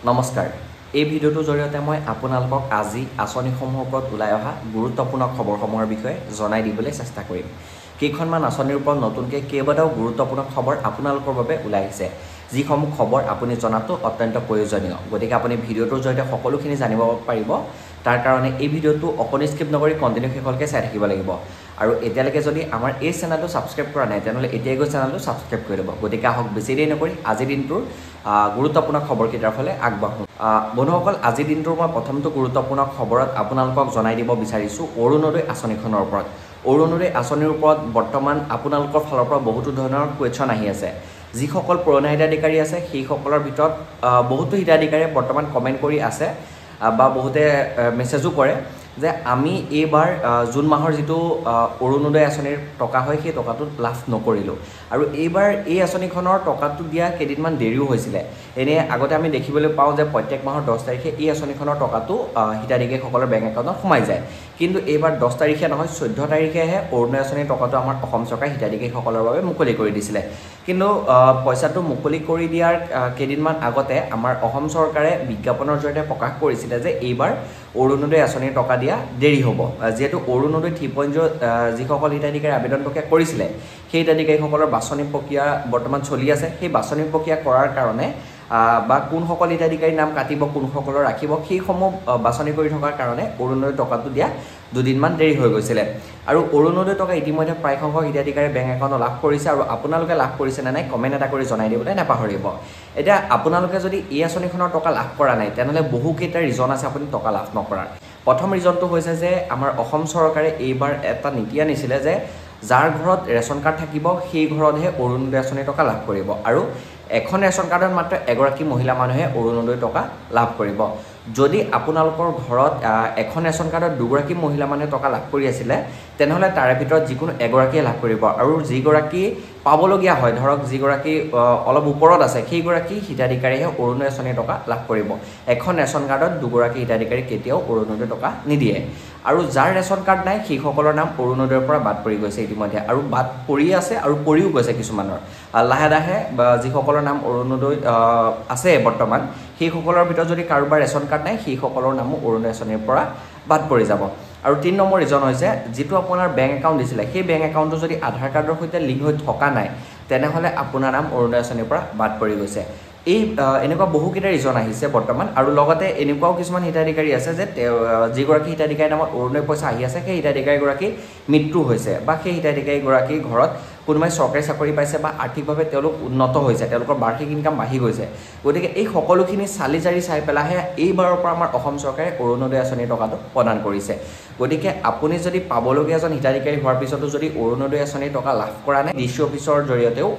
নমস্কাৰ এই ভিডিঅ'টোৰ জৰিয়তে মই আপোনালোকক আজি আঁচনিসমূহৰ ওপৰত ওলাই অহা গুৰুত্বপূৰ্ণ খবৰসমূহৰ বিষয়ে জনাই দিবলৈ চেষ্টা কৰিম কেইখনমান আঁচনিৰ ওপৰত নতুনকৈ কেইবাটাও গুৰুত্বপূৰ্ণ খবৰ আপোনালোকৰ বাবে ওলাই আহিছে যিসমূহ খবৰ আপুনি জনাটো অত্যন্ত প্ৰয়োজনীয় গতিকে আপুনি ভিডিঅ'টোৰ জৰিয়তে সকলোখিনি জানিব পাৰিব তাৰ কাৰণে এই ভিডিঅ'টো অকণি স্কিপ নকৰি কণ্টিনিউ শেষলৈকে চাই থাকিব লাগিব আৰু এতিয়ালৈকে যদি আমাৰ এই চেনেলটো সাবস্ক্ৰাইব কৰা নাই তেনেহ'লে এতিয়াই গৈ চেনেলটো সাবস্ক্ৰাইব কৰি ল'ব গতিকে আহক বেছি দেৰি নকৰি আজিৰ দিনটোৰ গুৰুত্বপূৰ্ণ খবৰকেইটাৰ ফালে আগবাঢ়ো বন্ধুসকল আজিৰ দিনটোৰ মই প্ৰথমটো গুৰুত্বপূৰ্ণ খবৰত আপোনালোকক জনাই দিব বিচাৰিছোঁ অৰুণোদয় আঁচনিখনৰ ওপৰত অৰুণোদয় আঁচনিৰ ওপৰত বৰ্তমান আপোনালোকৰ ফালৰ পৰা বহুতো ধৰণৰ কুৱেশ্যন আহি আছে যিসকল পুৰণা হিতাধিকাৰী আছে সেইসকলৰ ভিতৰত বহুতো হিতাধিকাৰীয়ে বৰ্তমান কমেণ্ট কৰি আছে বা বহুতে মেছেজো কৰে যে আমি এইবাৰ জুন মাহৰ যিটো অৰুণোদয় আঁচনিৰ টকা হয় সেই টকাটো লাভ নকৰিলোঁ আৰু এইবাৰ এই আঁচনিখনৰ টকাটো দিয়া কেইদিনমান দেৰিও হৈছিলে এনে আগতে আমি দেখিবলৈ পাওঁ যে প্ৰত্যেক মাহৰ 10 তাৰিখে এই আঁচনিখনৰ টকাটো হিতাধিকাৰীসকলৰ বেংক একাউণ্টত সোমাই যায় কিন্তু এইবাৰ 10 তাৰিখে নহয় 14 তাৰিখেহে অৰুণোদয় আঁচনিৰ টকাটো আমাৰ অসম চৰকাৰে হিতাধিকাৰীসকলৰ বাবে মুকলি কৰি দিছিলে কিন্তু পইচাটো মুকলি কৰি দিয়াৰ কেইদিনমান আগতে আমাৰ অসম চৰকাৰে বিজ্ঞাপনৰ জৰিয়তে প্ৰকাশ কৰিছিলে যে এইবাৰ অৰুণোদয় আঁচনিৰ টকা দিয়া দেৰি হ'ব যেহেতু অৰুণোদয় 3.0 যিসকল হিতাধিকাৰী আবেদন প্ৰক্ৰিয়া কৰিছিলে সেই হিতাধিকাৰীসকলৰ বাছনি প্ৰক্ৰিয়া বৰ্তমান চলি আছে সেই বাছনি প্ৰক্ৰিয়া কৰাৰ কাৰণে বা কোনসকল হিতাধিকাৰীৰ নাম কাটিব কোনসকলৰ ৰাখিব সেইসমূহ বাছনি কৰি থকাৰ কাৰণে অৰুণোদয় টকাটো দিয়া দুদিনমান দেৰি হৈ গৈছিলে আৰু অৰুণোদয় টকা ইতিমধ্যে প্ৰায় সংখ্যক হিতাধিকাৰীয়ে বেংক একাউণ্টত লাভ কৰিছে আৰু আপোনালোকে লাভ কৰিছে নে নাই কমেণ্ট এটা কৰি জনাই দিবলৈ নাপাহৰিব এতিয়া আপোনালোকে যদি এই আঁচনিখনৰ টকা লাভ কৰা নাই তেনেহ'লে বহুকেইটা ৰিজন আছে আপুনি টকা লাভ নকৰাৰ প্ৰথম ৰিজনটো হৈছে যে আমাৰ অসম চৰকাৰে এইবাৰ এটা নীতি আনিছিলে যে যাৰ ঘৰত ৰেচন কাৰ্ড থাকিব সেই ঘৰতহে অৰুণোদয় আঁচনিৰ টকা লাভ কৰিব আৰু এখন ৰেচন কাৰ্ডত মাত্ৰ এগৰাকী মহিলা মানুহে অৰুণোদয় টকা লাভ কৰিব যদি আপোনালোকৰ ঘৰত এখন ৰেচন কাৰ্ডত দুগৰাকী মহিলা মানুহে টকা লাভ কৰি আছিলে তেনেহ'লে তাৰে ভিতৰত যিকোনো এগৰাকীয়ে লাভ কৰিব আৰু যিগৰাকী পাবলগীয়া হয় ধৰক যিগৰাকী অলপ ওপৰত আছে সেইগৰাকী হিতাধিকাৰীহে অৰুণোদয় আঁচনিৰ টকা লাভ কৰিব এখন ৰেচন কাৰ্ডত দুগৰাকী হিতাধিকাৰী কেতিয়াও অৰুণোদয় টকা নিদিয়ে আৰু যাৰ ৰেচন কাৰ্ড নাই সেইসকলৰ নাম অৰুণোদয়ৰ পৰা বাদ পৰি গৈছে ইতিমধ্যে আৰু বাদ পৰি আছে আৰু পৰিও গৈছে কিছুমানৰ লাহে লাহে যিসকলৰ নাম অৰুণোদয় আছে বৰ্তমান সেইসকলৰ ভিতৰত যদি কাৰোবাৰ ৰেচন কাৰ্ড নাই সেইসকলৰ নামো অৰুণোদয় আঁচনিৰ পৰা বাদ পৰি যাব আৰু 3 নম্বৰ ৰিজন হৈছে যিটো আপোনাৰ বেংক একাউণ্ট দিছিলে সেই বেংক একাউণ্টটো যদি আধাৰ কাৰ্ডৰ সৈতে লিংক হৈ থকা নাই তেনেহ'লে আপোনাৰ নাম অৰুণোদয় আঁচনিৰ পৰা বাদ পৰি গৈছে এই এনেকুৱা বহুকেইটা ৰিজন আহিছে বৰ্তমান আৰু লগতে এনেকুৱাও কিছুমান হিতাধিকাৰী আছে যে যিগৰাকী হিতাধিকাৰীৰ নামত অৰুণোদয় পইচা আহি আছে সেই হিতাধিকাৰীগৰাকী মৃত্যু হৈছে বা সেই হিতাধিকাৰীগৰাকী ঘৰত কোনোবাই চৰকাৰী চাকৰি পাইছে বা আৰ্থিকভাৱে তেওঁলোক উন্নত হৈছে তেওঁলোকৰ বাৰ্ষিক ইনকাম বাঢ়ি গৈছে গতিকে এই সকলোখিনি চালি জাৰি চাই পেলাইহে এইবাৰৰ পৰা আমাৰ অসম চৰকাৰে অৰুণোদয় আঁচনিৰ টকাটো প্ৰদান কৰিছে গতিকে আপুনি যদি পাবলগীয়া এজন হিতাধিকাৰী হোৱাৰ পিছতো যদি অৰুণোদয় আঁচনিৰ টকা লাভ কৰা নাই ডিচি অফিচৰ জৰিয়তেও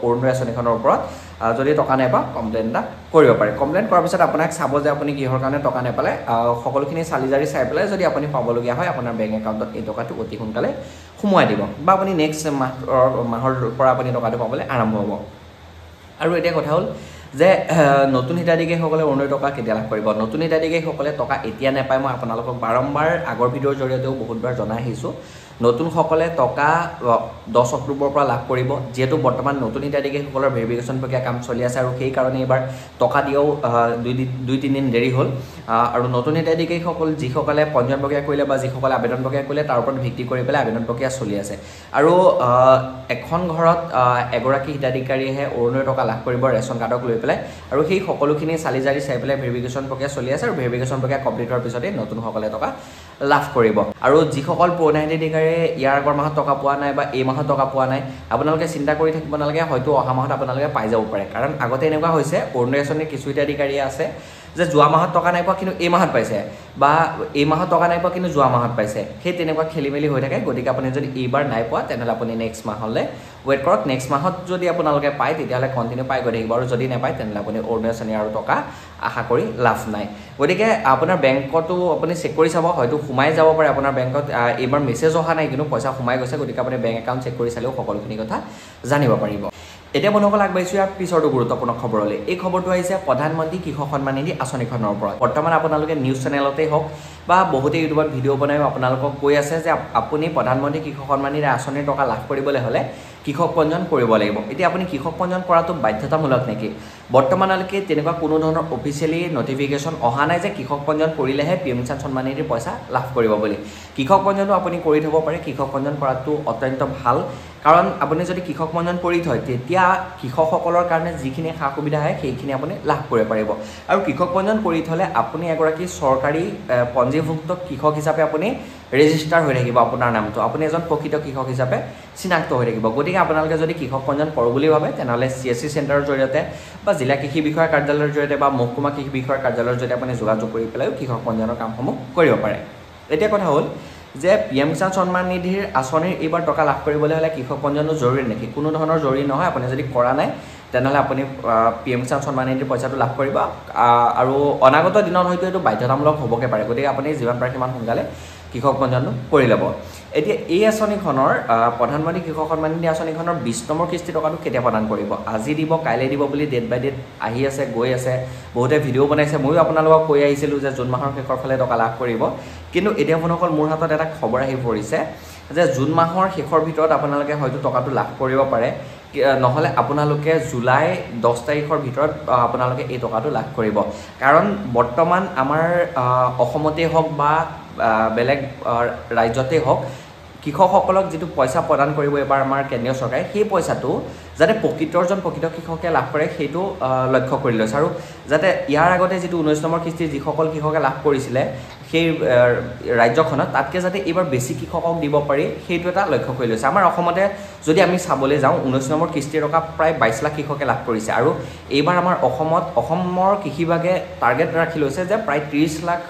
অৰুণোদয় আঁচনিখনৰ ওপৰত যদি টকা নাপায় কমপ্লেইন এটা কৰিব পাৰে কমপ্লেইন কৰাৰ পিছত আপোনাক চাব যে আপুনি কিহৰ কাৰণে টকা নাপালে সকলোখিনি চালি জাৰি চাই পেলাই যদি আপুনি পাবলগীয়া হয় আপোনাৰ বেংক একাউণ্টত এই টকাটো অতি সোনকালে সোমোৱাই দিব বা আপুনি নেক্সট মাহৰ পৰা আপুনি টকাটো পাবলৈ আৰম্ভ হ'ব আৰু এতিয়া কথা হ'ল যে নতুন হিতাধিকাৰীসকলে অৰুণোদয় টকা কেতিয়া লাভ কৰিব নতুন হিতাধিকাৰীসকলে টকা এতিয়া নাপায় মই আপোনালোকক বাৰম্বাৰ আগৰ ভিডিঅ'ৰ জৰিয়তেও বহুতবাৰ জনাই আহিছোঁ নতুনসকলে টকা 10 অক্টোবৰৰ পৰা লাভ কৰিব যেহেতু বৰ্তমান নতুন হিতাধিকাৰীসকলৰ ভেৰিফিকেশ্যন প্ৰক্ৰিয়া কাম চলি আছে আৰু সেই কাৰণে এইবাৰ টকা দিয়াও 2-3 দিন দেৰি হ'ল আৰু নতুন হিতাধিকাৰীসকল যিসকলে পঞ্জীয়ন প্ৰক্ৰিয়া কৰিলে বা যিসকলে আবেদন প্ৰক্ৰিয়া কৰিলে তাৰ ওপৰত ভিত্তি কৰি পেলাই আবেদন প্ৰক্ৰিয়া চলি আছে আৰু এখন ঘৰত এগৰাকী হিতাধিকাৰীয়েহে অৰুণোদয় টকা লাভ কৰিব ৰেচন কাৰ্ডক লৈ পেলাই আৰু সেই সকলোখিনি চালি জাৰি চাই পেলাই ভেৰিফিকেশ্যন প্ৰক্ৰিয়া চলি আছে আৰু ভেৰিফিকেশ্যন প্ৰক্ৰিয়া কমপ্লিট হোৱাৰ পিছতে নতুনসকলে টকা লাভ কৰিব আৰু যিসকল পুৰণা হিতাধিকাৰীয়ে ইয়াৰ আগৰ মাহত টকা পোৱা নাই বা এই মাহত টকা পোৱা নাই আপোনালোকে চিন্তা কৰি থাকিব নালাগে হয়তো অহা মাহত আপোনালোকে পাই যাব পাৰে কাৰণ আগতে এনেকুৱা হৈছে অৰুণোদয় আঁচনিৰ কিছু হিতাধিকাৰী আছে যে যোৱা মাহত টকা নাই পোৱা কিন্তু এই মাহত পাইছে বা এই মাহত টকা নাই পোৱা কিন্তু যোৱা মাহত পাইছে সেই তেনেকুৱা খেলিমেলি হৈ থাকে গতিকে আপুনি যদি এইবাৰ নাই পোৱা তেনেহ'লে আপুনি নেক্সট মাহলৈ ৱেইট কৰক নেক্সট মাহত যদি আপোনালোকে পায় তেতিয়াহ'লে কণ্টিনিউ পাই গৈ থাকিব আৰু যদি নাপায় তেনেহ'লে আপুনি অৰুণোদয় আঁচনি আৰু টকা আশা কৰি লাভ নাই গতিকে আপোনাৰ বেংকতো আপুনি চেক কৰি চাব হয়তো সোমাই যাব পাৰে আপোনাৰ বেংকত এইবাৰ মেছেজ অহা নাই কিন্তু পইচা সোমাই গৈছে গতিকে আপুনি বেংক একাউণ্ট চেক কৰি চালেও সকলোখিনি কথা জানিব পাৰিব এতিয়া বন্ধুসকল আগবাঢ়িছোঁ ইয়াৰ পিছৰটো গুৰুত্বপূৰ্ণ খবৰলৈ। এই খবৰটো আহিছে প্ৰধানমন্ত্ৰী কৃষক সন্মান নিধি আঁচনিখনৰ ওপৰত। বৰ্তমান আপোনালোকে নিউজ চেনেলতেই হওক বা বহুতে ইউটিউবত ভিডিঅ' বনাই আপোনালোকক কৈ আছে যে আপুনি প্ৰধানমন্ত্ৰী কৃষক সন্মান নিধি আঁচনিৰ টকা লাভ কৰিবলৈ হ'লে কৃষক পঞ্জীয়ন কৰিব লাগিব। এতিয়া আপুনি কৃষক পঞ্জীয়ন কৰাটো বাধ্যতামূলক নেকি? বৰ্তমানলৈকে তেনেকুৱা কোনো ধৰণৰ অফিচিয়েলি নটিফিকেশ্যন অহা নাই যে কৃষক পঞ্জীয়ন কৰিলেহে PM কিষাণ সন্মান নিধিৰ পইচা লাভ কৰিব বুলি। কৃষক পঞ্জীয়নো আপুনি কৰি থ'ব পাৰে। কৃষক পঞ্জীয়ন কৰাটো অত্যন্ত ভাল, কাৰণ আপুনি যদি কৃষক পঞ্জীয়ন কৰি থয় তেতিয়া কৃষকসকলৰ কাৰণে যিখিনি সা সুবিধা হয় সেইখিনি আপুনি লাভ কৰিব পাৰিব। আৰু কৃষক পঞ্জীয়ন কৰি থ'লে আপুনি এগৰাকী চৰকাৰী পঞ্জীভুক্ত কৃষক হিচাপে আপুনি ৰেজিষ্টাৰ হৈ থাকিব। আপোনাৰ নামটো আপুনি এজন প্ৰকৃত কৃষক হিচাপে চিনাক্ত হৈ থাকিব। গতিকে আপোনালোকে যদি কৃষক পঞ্জীয়ন কৰোঁ বুলি ভাবে তেনেহ'লে CSC চেণ্টাৰৰ জৰিয়তে বা জিলা কৃষি বিষয়াৰ কাৰ্যালয়ৰ জৰিয়তে বা মহকুমা কৃষি বিষয়াৰ কাৰ্যালয়ৰ জৰিয়তে আপুনি যোগাযোগ কৰি পেলাইও কৃষক পঞ্জীয়নৰ কামসমূহ কৰিব পাৰে। এতিয়া কথা হ'ল যে PM কিষাণ সন্মান নিধিৰ আঁচনিৰ এইবাৰ টকা লাভ কৰিবলৈ হ'লে কৃষক পঞ্জীয়নো জৰুৰী নেকি? কোনো ধৰণৰ জৰুৰী নহয়। আপুনি যদি কৰা নাই তেনেহ'লে আপুনি PM কিষাণ সন্মান নিধিৰ পইচাটো লাভ কৰিব আৰু অনাগত দিনত হয়তো এইটো বাধ্যতামূলক হ'বগে পাৰে। গতিকে আপুনি যিমান পাৰে সিমান সোনকালে কৃষক পঞ্জীয়নটো কৰি ল'ব। এতিয়া এই আঁচনিখনৰ প্ৰধানমন্ত্ৰী কৃষক সন্মান নিধি আঁচনিখনৰ 20 নম্বৰ কিস্তি টকাটো কেতিয়া প্ৰদান কৰিব? আজি দিব, কাইলৈ দিব বুলি ডেট বাই ডেট আহি আছে, গৈ আছে। বহুতে ভিডিঅ' বনাইছে, ময়ো আপোনালোকক কৈ আহিছিলোঁ যে জুন মাহৰ শেষৰ ফালে টকা লাভ কৰিব। কিন্তু এতিয়া বন্ধুসকল মোৰ হাতত এটা খবৰ আহি পৰিছে যে জুন মাহৰ শেষৰ ভিতৰত আপোনালোকে হয়তো টকাটো লাভ কৰিব পাৰে, নহ'লে আপোনালোকে জুলাই 10 তাৰিখৰ ভিতৰত আপোনালোকে এই টকাটো লাভ কৰিব। কাৰণ বৰ্তমান আমাৰ অসমতেই হওক বা বেলেগ ৰাজ্যতেই হওক কৃষকসকলক যিটো পইচা প্ৰদান কৰিব এবাৰ আমাৰ কেন্দ্ৰীয় চৰকাৰে, সেই পইচাটো যাতে প্ৰকৃত কৃষকে লাভ কৰে সেইটো লক্ষ্য কৰি লৈছে। আৰু যাতে ইয়াৰ আগতে যিটো 19 নম্বৰ কিস্তি যিসকল কৃষকে লাভ কৰিছিলে সেই ৰাজ্যখনত, তাতকৈ যাতে এইবাৰ বেছি কৃষকক দিব পাৰি সেইটো এটা লক্ষ্য কৰি লৈছে। আমাৰ অসমতে যদি আমি চাবলৈ যাওঁ 19 নম্বৰ কিস্তিৰ টকা প্ৰায় 22 লাখ কৃষকে লাভ কৰিছে। আৰু এইবাৰ আমাৰ অসমৰ কৃষি বিভাগে টাৰ্গেট ৰাখি লৈছে যে প্ৰায় 30 লাখ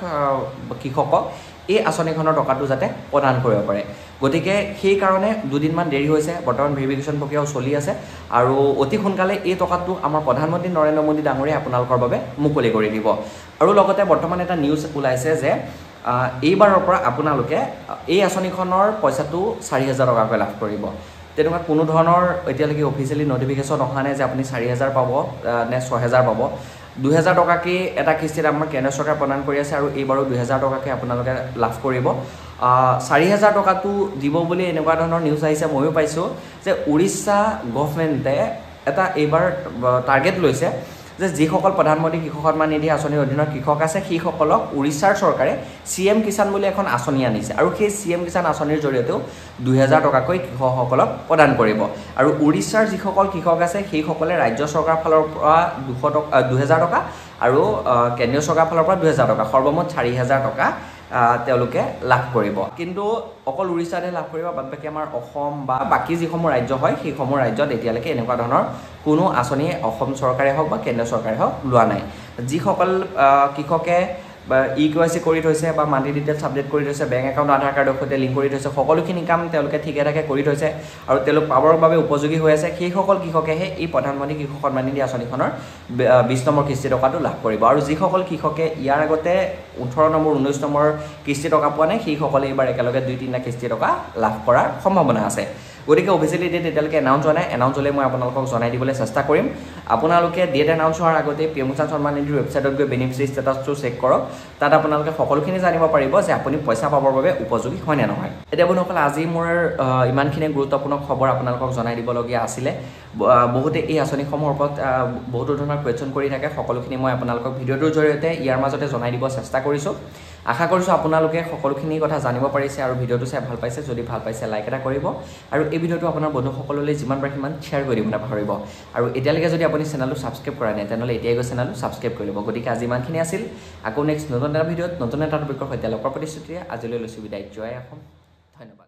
কৃষকক এই আঁচনিখনৰ টকাটো যাতে প্ৰদান কৰিব পাৰে। গতিকে সেইকাৰণে দুদিনমান দেৰি হৈছে। বৰ্তমান ভেৰিফিকেশ্যন প্ৰক্ৰিয়াও চলি আছে আৰু অতি সোনকালে এই টকাটো আমাৰ প্ৰধানমন্ত্ৰী নৰেন্দ্ৰ মোদী ডাঙৰীয়াই আপোনালোকৰ বাবে মুকলি কৰি দিব। আৰু লগতে বৰ্তমান এটা নিউজ ওলাইছে যে এইবাৰৰ পৰা আপোনালোকে এই আঁচনিখনৰ পইচাটো 4,000 টকাকৈ লাভ কৰিব। তেনেকুৱা কোনো ধৰণৰ এতিয়ালৈকে অফিচিয়েলি নটিফিকেশ্যন অহা নাই যে আপুনি 4,000 পাব নে 6,000 পাব। 2,000 টকাকৈ এটা কিস্তিত আমাৰ কেন্দ্ৰ চৰকাৰে প্ৰদান কৰি আছে আৰু এইবাৰো 2,000 টকাকৈ আপোনালোকে লাভ কৰিব। 4,000 টকাটো দিব বুলি এনেকুৱা ধৰণৰ নিউজ আহিছে, ময়ো পাইছোঁ যে উৰিষ্যা গভৰ্ণমেণ্টে এটা এইবাৰ টাৰ্গেট লৈছে যে যিসকল প্ৰধানমন্ত্ৰী কৃষক সন্মান নিধি আঁচনিৰ অধীনৰ কৃষক আছে সেইসকলক উৰিষ্যাৰ চৰকাৰে CM কিষাণ বুলি এখন আঁচনি আনিছে আৰু সেই CM কিষাণ আঁচনিৰ জৰিয়তেও 2,000 টকাকৈ কৃষকসকলক প্ৰদান কৰিব। আৰু উৰিষ্যাৰ যিসকল কৃষক আছে সেইসকলে ৰাজ্য চৰকাৰৰ ফালৰ পৰা 2,000 টকা আৰু কেন্দ্ৰীয় চৰকাৰৰ ফালৰ পৰা 2,000 টকা, সৰ্বমুঠ 4,000 টকা তেওঁলোকে লাভ কৰিব। কিন্তু অকল উৰিষ্যাতে লাভ কৰিব, বাকী আমাৰ অসম বা বাকী যিসমূহ ৰাজ্য হয় সেইসমূহ ৰাজ্যত এতিয়ালৈকে এনেকুৱা ধৰণৰ কোনো আঁচনি অসম চৰকাৰে হওক বা কেন্দ্ৰীয় চৰকাৰে হওক লোৱা নাই। যিসকল কৃষকে EKYC কৰি থৈছে বা মান্থলি ডিটেইলছ আপডেট কৰি থৈছে, বেংক একাউণ্ট আধাৰ কাৰ্ডৰ সৈতে লিংক কৰি থৈছে, সকলোখিনি কাম তেওঁলোকে ঠিকে ঠাকে কৰি থৈছে আৰু তেওঁলোক পাবৰ বাবে উপযোগী হৈ আছে, সেইসকল কৃষকেহে এই প্ৰধানমন্ত্ৰী কৃষক সন্মান নিধি আঁচনিখনৰ 20 নম্বৰ কিস্তি টকাটো লাভ কৰিব। আৰু যিসকল কৃষকে ইয়াৰ আগতে 18 নম্বৰ 19 নম্বৰ কিস্তি টকা পোৱা নাই সেইসকলে এইবাৰ একেলগে 2-3টা কিস্তি টকা লাভ কৰাৰ সম্ভাৱনা আছে। গতিকে অফিচিয়েলি ডেট এতিয়ালৈকে এনাউন্স হোৱা নাই। এনাউন্স হ'লে মই আপোনালোকক জনাই দিবলৈ চেষ্টা কৰিম। আপোনালোকে ডেট এনাউন্স হোৱাৰ আগতে PM কিষাণ সন্মান নিধিৰ ৱেবছাইটত গৈ বেনিফিচিয়াৰী ষ্টেটাছটো চেক কৰক। তাত আপোনালোকে সকলোখিনি জানিব পাৰিব যে আপুনি পইচা পাবৰ বাবে উপযোগী হয় নে নহয়। এতিয়া বন্ধুসকল আজি মোৰ ইমানখিনি গুৰুত্বপূৰ্ণ খবৰ আপোনালোকক জনাই দিবলগীয়া আছিলে। বহুতে এই আঁচনিসমূহৰ ওপৰত বহুতো ধৰণৰ কুৱেশ্যন কৰি থাকে, সকলোখিনি মই আপোনালোকক ভিডিঅ'টোৰ জৰিয়তে ইয়াৰ মাজতে জনাই দিব চেষ্টা কৰিছোঁ। আশা কৰিছোঁ আপোনালোকে সকলোখিনি কথা জানিব পাৰিছে আৰু ভিডিঅ'টো চাই ভাল পাইছে। যদি ভাল পাইছে লাইক এটা কৰিব আৰু এই ভিডিঅ'টো আপোনাৰ বন্ধুসকললৈ যিমান পাৰে সিমান শ্বেয়াৰ কৰি দিব নাপাহৰিব। আৰু এতিয়ালৈকে যদি আপুনি চেনেলটো ছাবস্ক্ৰাইব কৰা নাই তেনেহ'লে এতিয়াই গৈ চেনেলটো ছাবস্ক্ৰাইব কৰি ল'ব। গতিকে আজি ইমানখিনি আছিল। আকৌ নেক্সট নতুন এটা ভিডিঅ'ত নতুন এটা টপিকৰ সৈতে লগ পোৱাৰ প্ৰতিশ্ৰুতিৰে আজিলৈ লৈছোঁ বিদায়। জয় অসম, ধন্যবাদ।